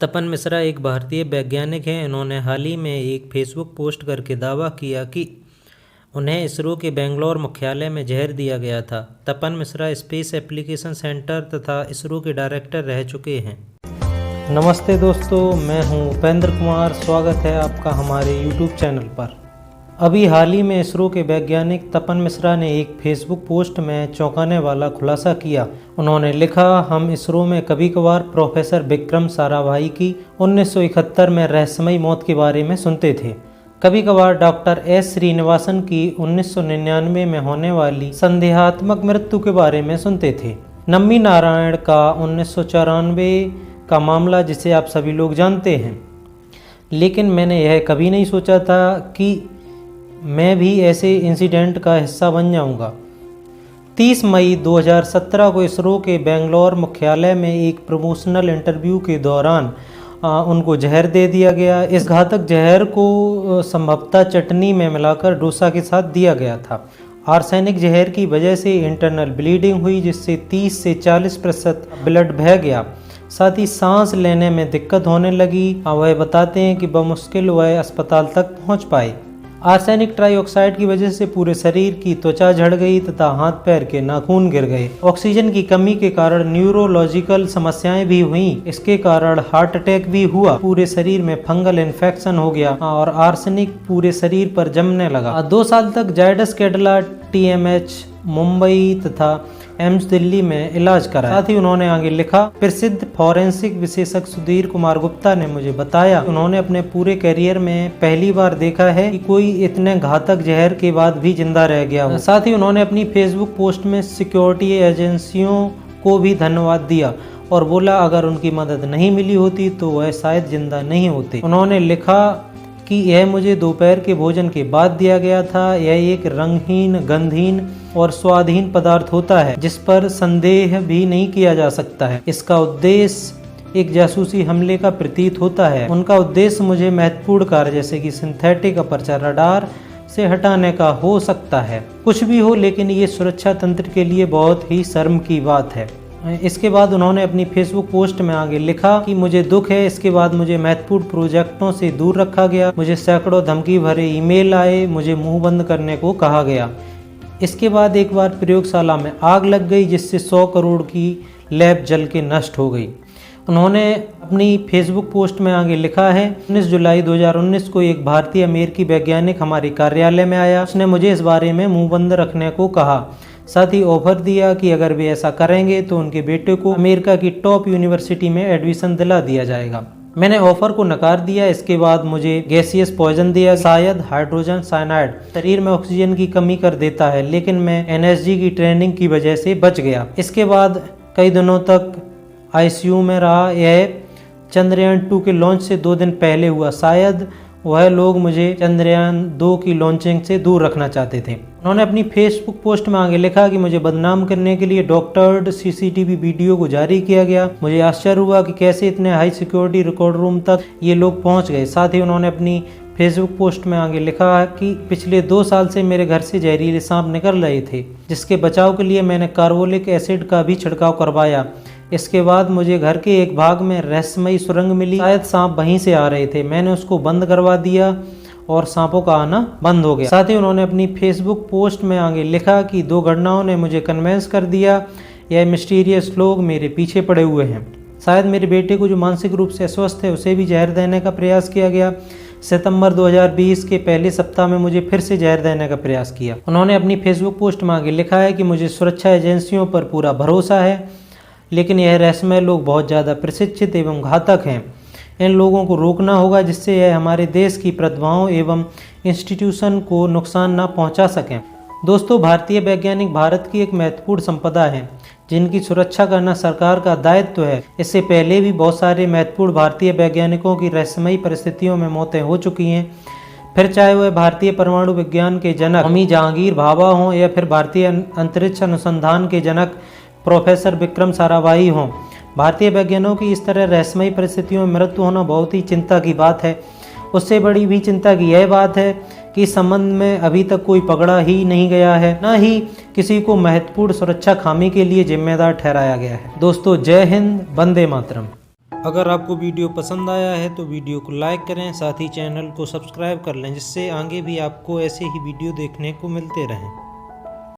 तपन मिश्रा एक भारतीय वैज्ञानिक हैं। इन्होंने हाल ही में एक फेसबुक पोस्ट करके दावा किया कि उन्हें इसरो के बेंगलोर मुख्यालय में जहर दिया गया था। तपन मिश्रा स्पेस एप्लीकेशन सेंटर तथा इसरो के डायरेक्टर रह चुके हैं। नमस्ते दोस्तों, मैं हूं उपेंद्र कुमार। स्वागत है आपका हमारे YouTube चैनल पर। अभी हाल ही में इसरो के वैज्ञानिक तपन मिश्रा ने एक फेसबुक पोस्ट में चौंकाने वाला खुलासा किया। उन्होंने लिखा, हम इसरो में कभी कभार प्रोफेसर विक्रम साराभाई की 1971 में रहस्यमयी मौत के बारे में सुनते थे। कभी कभार डॉक्टर एस श्रीनिवासन की 1999 में होने वाली संदेहात्मक मृत्यु के बारे में सुनते थे। नम्मी नारायण का 1994 का मामला जिसे आप सभी लोग जानते हैं। लेकिन मैंने यह कभी नहीं सोचा था कि मैं भी ऐसे इंसिडेंट का हिस्सा बन जाऊंगा। 30 मई 2017 को इसरो के बेंगलोर मुख्यालय में एक प्रमोशनल इंटरव्यू के दौरान उनको जहर दे दिया गया। इस घातक जहर को संभवतः चटनी में मिलाकर डोसा के साथ दिया गया था। आर्सेनिक जहर की वजह से इंटरनल ब्लीडिंग हुई, जिससे 30 से 40% ब्लड बह गया। साथ ही सांस लेने में दिक्कत होने लगी। वह बताते हैं कि बमुश्किल वह अस्पताल तक पहुंच पाए। आर्सेनिक ट्राइऑक्साइड की वजह से पूरे शरीर की त्वचा झड़ गई तथा हाथ पैर के नाखून गिर गए। ऑक्सीजन की कमी के कारण न्यूरोलॉजिकल समस्याएं भी हुईं। इसके कारण हार्ट अटैक भी हुआ। पूरे शरीर में फंगल इन्फेक्शन हो गया और आर्सेनिक पूरे शरीर पर जमने लगा। 2 साल तक जायडस कैडिला TMH मुंबई तथा एम्स दिल्ली में इलाज कराया। साथ ही उन्होंने आगे लिखा, प्रसिद्ध फॉरेंसिक विशेषज्ञ सुधीर कुमार गुप्ता ने मुझे बताया, उन्होंने अपने पूरे करियर में पहली बार देखा है कि कोई इतने घातक जहर के बाद भी जिंदा रह गया हो। साथ ही उन्होंने अपनी फेसबुक पोस्ट में सिक्योरिटी एजेंसियों को भी धन्यवाद दिया और बोला अगर उनकी मदद नहीं मिली होती तो वह शायद जिंदा नहीं होते। उन्होंने लिखा कि यह मुझे दोपहर के भोजन के बाद दिया गया था। यह एक रंगहीन, गंधहीन और स्वादहीन पदार्थ होता है जिस पर संदेह भी नहीं किया जा सकता है। इसका उद्देश्य एक जासूसी हमले का प्रतीत होता है। उनका उद्देश्य मुझे महत्वपूर्ण कार्य जैसे कि सिंथेटिक अपर्चर रडार से हटाने का हो सकता है। कुछ भी हो, लेकिन ये सुरक्षा तंत्र के लिए बहुत ही शर्म की बात है। इसके बाद उन्होंने अपनी फेसबुक पोस्ट में आगे लिखा कि मुझे दुख है, इसके बाद मुझे महत्वपूर्ण प्रोजेक्टों से दूर रखा गया। मुझे सैकड़ों धमकी भरे ईमेल आए, मुझे मुंह बंद करने को कहा गया। इसके बाद एक बार प्रयोगशाला में आग लग गई जिससे 100 करोड़ की लैब जल के नष्ट हो गई। उन्होंने अपनी फेसबुक पोस्ट में आगे लिखा है, 19 जुलाई 2019 को एक भारतीय अमेरिकी वैज्ञानिक हमारे कार्यालय में आया। उसने मुझे इस बारे में मुंह बंद रखने को कहा। साथ ही ऑफर दिया कि अगर वे ऐसा करेंगे तो उनके बेटे को अमेरिका की टॉप यूनिवर्सिटी में एडमिशन दिला दिया जाएगा। मैंने ऑफर को नकार दिया। इसके बाद मुझे गैसियस पॉइजन दिया। शायद हाइड्रोजन साइनाइड शरीर में ऑक्सीजन की कमी कर देता है, लेकिन मैं NSG की ट्रेनिंग की वजह से बच गया। इसके बाद कई दिनों तक ICU में रहा। यह चंद्रयान 2 के लॉन्च से 2 दिन पहले हुआ। शायद वह लोग मुझे चंद्रयान 2 की लॉन्चिंग से दूर रखना चाहते थे। उन्होंने अपनी फेसबुक पोस्ट में आगे लिखा कि मुझे बदनाम करने के लिए डॉक्टर्ड CCTV वीडियो को जारी किया गया। मुझे आश्चर्य हुआ कि कैसे इतने हाई सिक्योरिटी रिकॉर्ड रूम तक ये लोग पहुंच गए। साथ ही उन्होंने अपनी फेसबुक पोस्ट में आगे लिखा कि पिछले 2 साल से मेरे घर से जहरीले सांप निकल रहे थे, जिसके बचाव के लिए मैंने कार्बोलिक एसिड का भी छिड़काव करवाया। इसके बाद मुझे घर के एक भाग में रहस्यमयी सुरंग मिली। शायद सांप वहीं से आ रहे थे। मैंने उसको बंद करवा दिया और सांपों का आना बंद हो गया। साथ ही उन्होंने अपनी फेसबुक पोस्ट में आगे लिखा कि 2 घटनाओं ने मुझे कन्विंस कर दिया, यह मिस्टीरियस लोग मेरे पीछे पड़े हुए हैं। शायद मेरे बेटे को जो मानसिक रूप से अस्वस्थ है उसे भी जहर देने का प्रयास किया गया। सितंबर 2020 के पहले सप्ताह में मुझे फिर से जहर देने का प्रयास किया। उन्होंने अपनी फेसबुक पोस्ट में आगे लिखा है कि मुझे सुरक्षा एजेंसियों पर पूरा भरोसा है, लेकिन यह रहस्यमय लोग बहुत ज़्यादा प्रशिक्षित एवं घातक हैं। इन लोगों को रोकना होगा जिससे यह हमारे देश की प्रतिभाओं एवं इंस्टीट्यूशन को नुकसान न पहुंचा सकें। दोस्तों, भारतीय वैज्ञानिक भारत की एक महत्वपूर्ण संपदा है जिनकी सुरक्षा करना सरकार का दायित्व है। इससे पहले भी बहुत सारे महत्वपूर्ण भारतीय वैज्ञानिकों की रहस्यमयी परिस्थितियों में मौतें हो चुकी हैं। फिर चाहे वह भारतीय परमाणु विज्ञान के जनक होमी जहांगीर भाभा हों या फिर भारतीय अंतरिक्ष अनुसंधान के जनक प्रोफेसर विक्रम साराभाई हों। भारतीय वैज्ञानिकों की इस तरह रहस्यमयी परिस्थितियों में मृत्यु होना बहुत ही चिंता की बात है। उससे बड़ी भी चिंता की यह बात है कि इस संबंध में अभी तक कोई पकड़ा ही नहीं गया है, न ही किसी को महत्वपूर्ण सुरक्षा खामी के लिए जिम्मेदार ठहराया गया है। दोस्तों, जय हिंद, वंदे मातरम। अगर आपको वीडियो पसंद आया है तो वीडियो को लाइक करें, साथ ही चैनल को सब्सक्राइब कर लें, जिससे आगे भी आपको ऐसे ही वीडियो देखने को मिलते रहें।